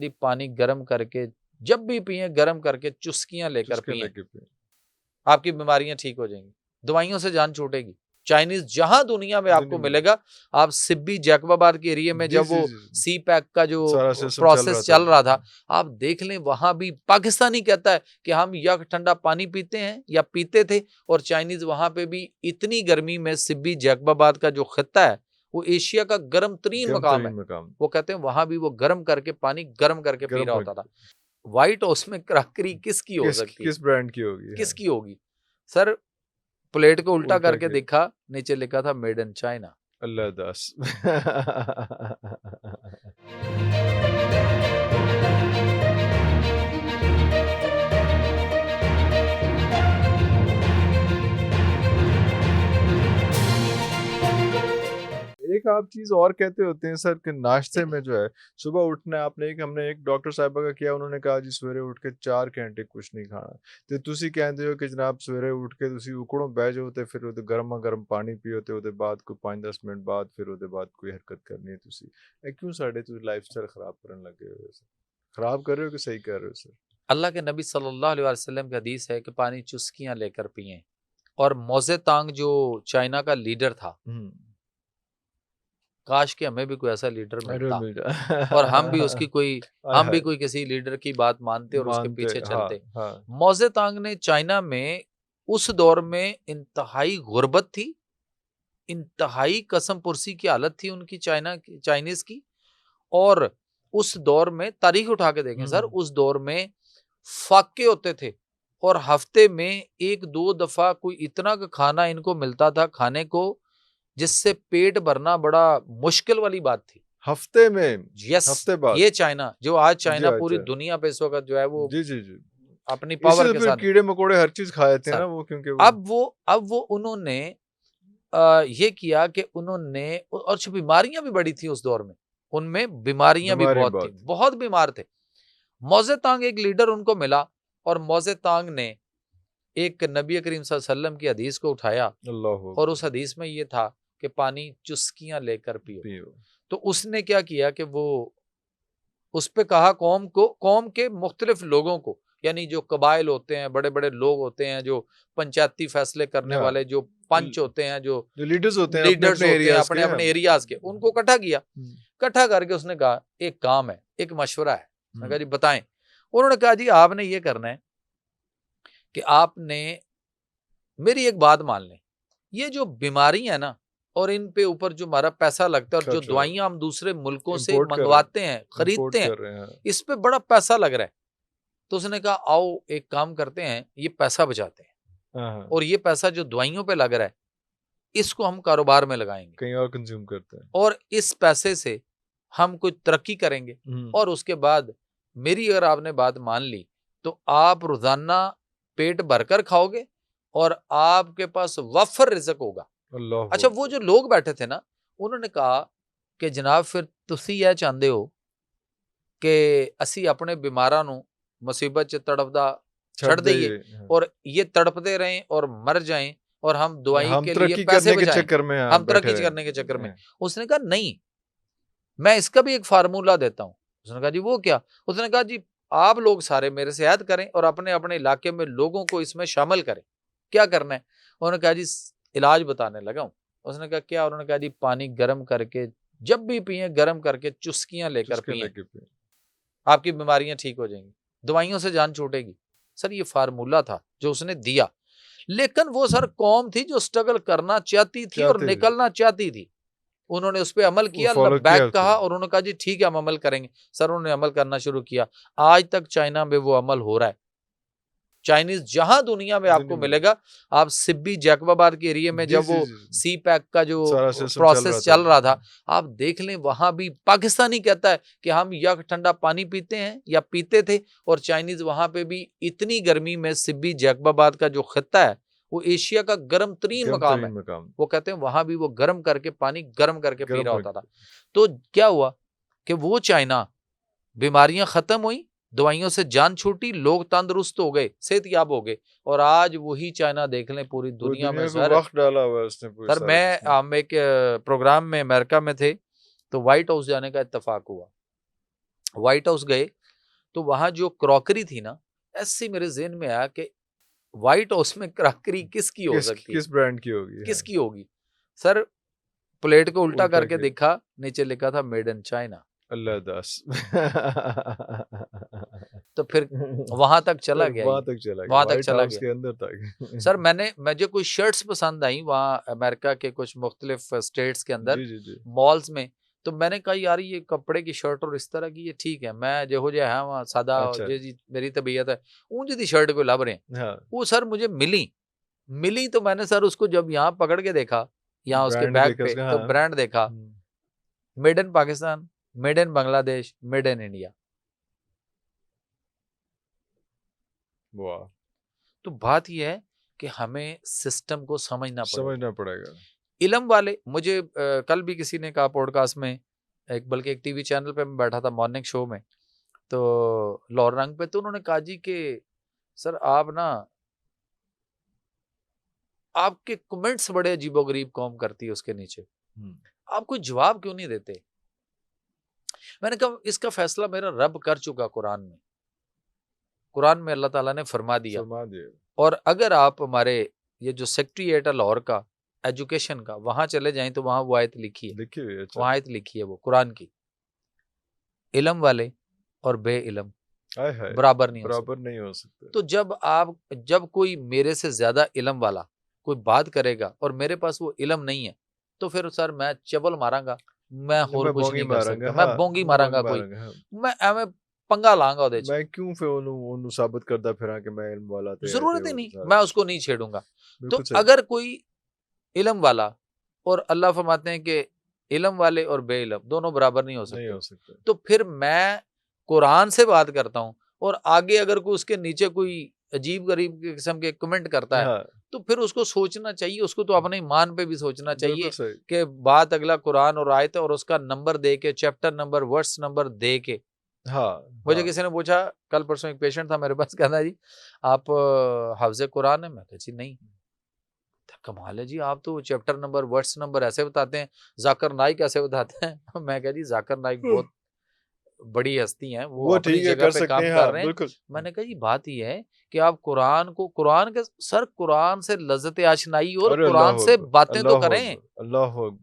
पानी गर्म करके जब भी पिए गर्म करके चुस्कियां लेकर पिए, आपकी बीमारियां ठीक हो जाएंगी, दवाइयों से जान छूटेगी। चाइनीज जहां दुनिया में आपको मिलेगा, आप सिब्बी जैकबाबाद के एरिया में जब वो सी पैक का जो प्रोसेस चल रहा था, आप देख लें, वहां भी पाकिस्तानी कहता है कि हम यक ठंडा पानी पीते हैं या पीते थे, और चाइनीज वहां पे भी इतनी गर्मी में सिब्बी जैकबाबाद का जो खित्ता है वो एशिया का गर्म तरीन मकाम है, वो कहते हैं वहां भी वो गर्म करके पानी गर्म करके पी रहा होता था। व्हाइट हाउस में क्रॉकरी किसकी हो सकती है, किस ब्रांड की होगी, किसकी होगी सर? प्लेट को उल्टा करके देखा, नीचे लिखा था मेड इन चाइना। अल्लाह दास। एक आप चीज और कहते होते हैं सर कि नाश्ते में जो है सुबह उठना है, आपने हमने एक डॉक्टर साहिबा का किया, उन्होंने कहा जी सवेरे उठ के 4 घंटे कुछ नहीं खाना, तो तुसी कहते हो कि जनाब सवेरे उठ के तुसी उकड़ों बह जाओ ते फिर उहदे गर्मा गर्म पानी पियो ते उहदे बाद कोई 5-10 मिनट बाद फिर उहदे बाद कोई हरकत करनी है, तुसी ए क्यों साडे तुसी लाइफस्टाइल खराब करन लगे हो सर? खराब कर रहे हो कि सही कर रहे हो सर? अल्लाह के नबी सल्लल्लाहु अलैहि वसल्लम की हदीस है कि पानी चुस्कियां लेकर पिए। और मोजे तांग जो चाइना का लीडर था, काश कि हमें भी कोई ऐसा लीडर मिलता और हम भी उसकी कोई हम भी कोई किसी लीडर की बात मानते और उसके पीछे चलते। मोजे तांग ने चाइना में उस दौर में इंतहाई गुर्बत थी, इंतहाई कसम पुरसी की हालत थी उनकी चाइनीज की। और उस दौर में तारीख उठा के देखें सर, उस दौर में फाके होते थे और हफ्ते में 1-2 दफा कोई इतना का खाना इनको मिलता था खाने को जिससे पेट भरना बड़ा मुश्किल वाली बात थी। हफ्ते में? यस, हफ्ते बाद। ये चाइना जो आज चाइना पूरी दुनिया पे इस वक्त जो है वो जी जी जी अपनी पावर के साथ कीड़े मकोड़े हर चीज खाए थे ना वो, क्योंकि अब वो उन्होंने ये किया कि उन्होंने, और बीमारियां भी बड़ी थी उस दौर में, उनमें बीमारियां भी बहुत थी, बहुत बीमार थे। मोजे तांग एक लीडर उनको मिला और मोजे तांग ने एक नबी करीम सल्लल्लाहु अलैहि वसल्लम की हदीस को उठाया और उस हदीस में ये था कि पानी चुस्कियां लेकर पियो। तो उसने क्या किया कि वो उस पे कहा कौम के मुख्तलिफ लोगों को, यानी जो कबाइल होते हैं, बड़े बड़े लोग होते हैं, जो पंचायती फैसले करने वाले, जो पंच होते हैं, जो लीडर्स होते हैं अपने अपने एरियाज के, उनको इकट्ठा किया। इकट्ठा करके उसने कहा एक काम है, एक मशवरा है। मैं कहा जी बताएं। उन्होंने कहा जी आपने ये करना है कि आपने मेरी एक बात मान लें, ये जो बीमारी है ना और इन पे ऊपर जो हमारा पैसा लगता है और जो दवाइयां हम दूसरे मुल्कों से मंगवाते हैं, खरीदते हैं, इस पे बड़ा पैसा लग रहा है। तो उसने कहा आओ एक काम करते हैं, ये पैसा बचाते हैं और ये पैसा जो दवाइयों पे लग रहा है इसको हम कारोबार में लगाएंगे, कहीं और कंज्यूम करते हैं, और इस पैसे से हम कुछ तरक्की करेंगे। और उसके बाद मेरी अगर आपने बात मान ली तो आप रोजाना पेट भरकर खाओगे और आपके पास वफर रिज़्क होगा। अच्छा, वो जो लोग बैठे थे ना, उन्होंने कहा कि जनाब फिर तुसी यह चाहते हो कि असी अपने बीमारां नूं मुसीबत च तड़पदा छड़ दईए और ये तड़पते रहें और मर जाएं और हम दवाई के लिए पैसे बचाएं, हम तरक्की करने के चक्कर में। उसने कहा नहीं, मैं इसका भी एक फार्मूला देता हूं। उसने कहा जी वो क्या? उसने कहा जी आप लोग सारे मेरे से ऐड करें और अपने अपने इलाके में लोगों को इसमें शामिल करें। क्या करना है? उन्होंने कहा जी इलाज बताने लगा हूं। उसने कहा क्या? उन्होंने कहा जी पानी गर्म करके जब भी पिए गर्म करके चुस्कियां लेकर पिए, आपकी बीमारियां ठीक हो जाएंगी, दवाइयों से जान छूटेगी। सर ये फार्मूला था जो उसने दिया, लेकिन वो सर कौम थी जो स्ट्रगल करना चाहती थी और निकलना चाहती थी। उन्होंने उस पर अमल किया, लब्बैक कहा और उन्होंने कहा जी ठीक है हम अमल करेंगे। सर उन्होंने अमल करना शुरू किया, आज तक चाइना में वो अमल हो रहा है। चाइनीज जहां दुनिया में आपको मिलेगा, आप सिब्बी जैकबाबाद के एरिया में जब वो सी पैक का जो प्रोसेस चल रहा था, आप देख लें, वहां भी पाकिस्तानी कहता है कि हम यक ठंडा पानी पीते हैं या पीते थे, और चाइनीज वहां पे भी इतनी गर्मी में सिब्बी जैकबाबाद का जो खित्ता है वो एशिया का गर्म तरीन मकाम है, वो कहते हैं वहां भी वो गर्म करके पानी गर्म करके पी रहा होता था। तो क्या हुआ कि वो चाइना, बीमारियां खत्म हुई, दवाइयों से जान छूटी, लोग तंदुरुस्त हो गए, सेहतयाब हो गए, और आज वही चाइना देख लें पूरी दुनिया में सर वक्त डाला हुआ है उसने पूरे सर हम एक प्रोग्राम में अमेरिका में थे तो व्हाइट हाउस जाने का इत्तेफाक हुआ। व्हाइट हाउस गए तो वहां जो क्रॉकरी थी ना, ऐसे मेरे जेहन में आया कि व्हाइट हाउस में क्रॉकरी किसकी हो सकती है, किस ब्रांड की होगी? किसकी होगी सर? प्लेट को उल्टा उल्टा करके के देखा, नीचे लिखा था मेड इन चाइना। अल्लाह दास। तो फिर वहां तक चला फिर गया वहां ये, तक चला गया, वहां तक व्हाइट चला हाउस गया के अंदर तक। सर। मुझे कुछ शर्ट्स पसंद आई वहाँ अमेरिका के कुछ मुख्तलिफ स्टेट्स के अंदर जी जी जी। मॉल्स में। तो मैंने कहा यार ये कपड़े की शर्ट और इस तरह की ये ठीक है, मैं जो है वहाँ सादा अच्छा। जी मेरी तबीयत है ऊंची दी शर्ट को लब रहे हैं। हाँ, वो सर मुझे मिली तो मैंने सर उसको जब यहाँ पकड़ के देखा, यहाँ उसके ब्रांड बैग देखा पे, उसका, तो हाँ। ब्रांड देखा, made in Pakistan, made in Bangladesh, made in India. वाह, तो बात यह है कि हमें सिस्टम को समझना पड़ेगा। इलम वाले मुझे कल भी किसी ने कहा पॉडकास्ट में, बल्कि एक टीवी चैनल पे मैं बैठा था मॉर्निंग शो में, तो लाहौर रंग पे, तो उन्होंने कहा जी कि सर आप ना, आपके कमेंट्स बड़े अजीबोगरीब कौम करती है उसके नीचे, आप कोई जवाब क्यों नहीं देते? मैंने कहा इसका फैसला मेरा रब कर चुका कुरान में अल्लाह ताला ने फरमा दिया। और अगर आप हमारे ये जो सेक्रेटेरिएट है लाहौर का एजुकेशन का, वहां चले जाएं तो वहां वो आयत लिखी है, अच्छा। वहां आयत लिखी है वो कुरान की, इलम वाले और बे इलम बराबर नहीं हो सकते। तो जब कोई मेरे से ज्यादा इलम वाला कोई बात करेगा और मेरे पास वो इलम नहीं है, तो फिर सर मैं चबल मारांगा, मैं और कुछ नहीं कर सकता, मैं बोंगी मारांगा, कोई मैं एवं पंगा लांगा ਉਹਦੇ ਚ। मैं क्यों फिर ਉਹਨੂੰ साबित करता फिर कि मैं इल्म वाला थे, जरूरत ही नहीं, मैं उसको नहीं छेड़ूंगा। तो अगर कोई इलम वाला, और अल्लाह फरमाते हैं कि इलम वाले और बे इलम दोनों बराबर नहीं हो सकते, तो फिर मैं कुरान से बात करता हूँ और आगे अगर कोई उसके नीचे कोई अजीब गरीब किस्म के कमेंट करता है, तो फिर उसको सोचना चाहिए, उसको तो अपने ईमान पे भी सोचना चाहिए कि बात अगला कुरान और आयत और उसका नंबर दे के, चैप्टर नंबर, वर्स नंबर दे के। मुझे किसी ने पूछा कल परसों, एक पेशेंट था मेरे पास, कहता जी आप हाफिज़े कुरान है? मैं कहा जी नहीं। कमाल है जी, आप तो चैप्टर नंबर, वर्स नंबर ऐसे बताते हैं, जाकिर नाइक ऐसे बताते हैं। मैं कहा जी जाकिर नाइक बहुत बड़ी हस्ती हैं, वो अपनी जगह पे काम कर रहे हैं। मैंने कहा जी बात ही है कि आप कुरान के सर, कुरान से लज्जत आशनाई और कुरान से बातें तो करें।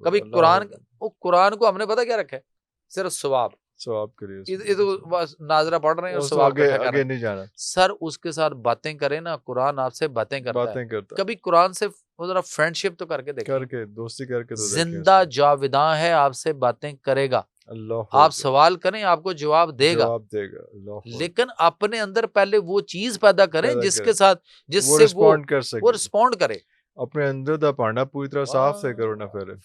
कभी कुरान को हमने पता क्या रखा है? सिर्फ सवाब के लिए, तो बस नाजरा पढ़ रहे हैं और सवाब इकट्ठा कर रहे हैं, नहीं जाना। सर उसके साथ बातें करें ना, कुरान आपसे बातें करता है। कभी कुरान से जरा फ्रेंडशिप तो करके देखिए, दोस्ती करके तो जिंदा जाविदा है, आपसे बातें करेगा। आप सवाल करें, आपको जवाब देगा। लेकिन अपने अंदर पहले वो चीज पैदा करें जिसके साथ, जिससे वो रिस्पॉन्ड करे। अपने अंदर दा भांडा पूरी तरह साफ से करो ना फिर।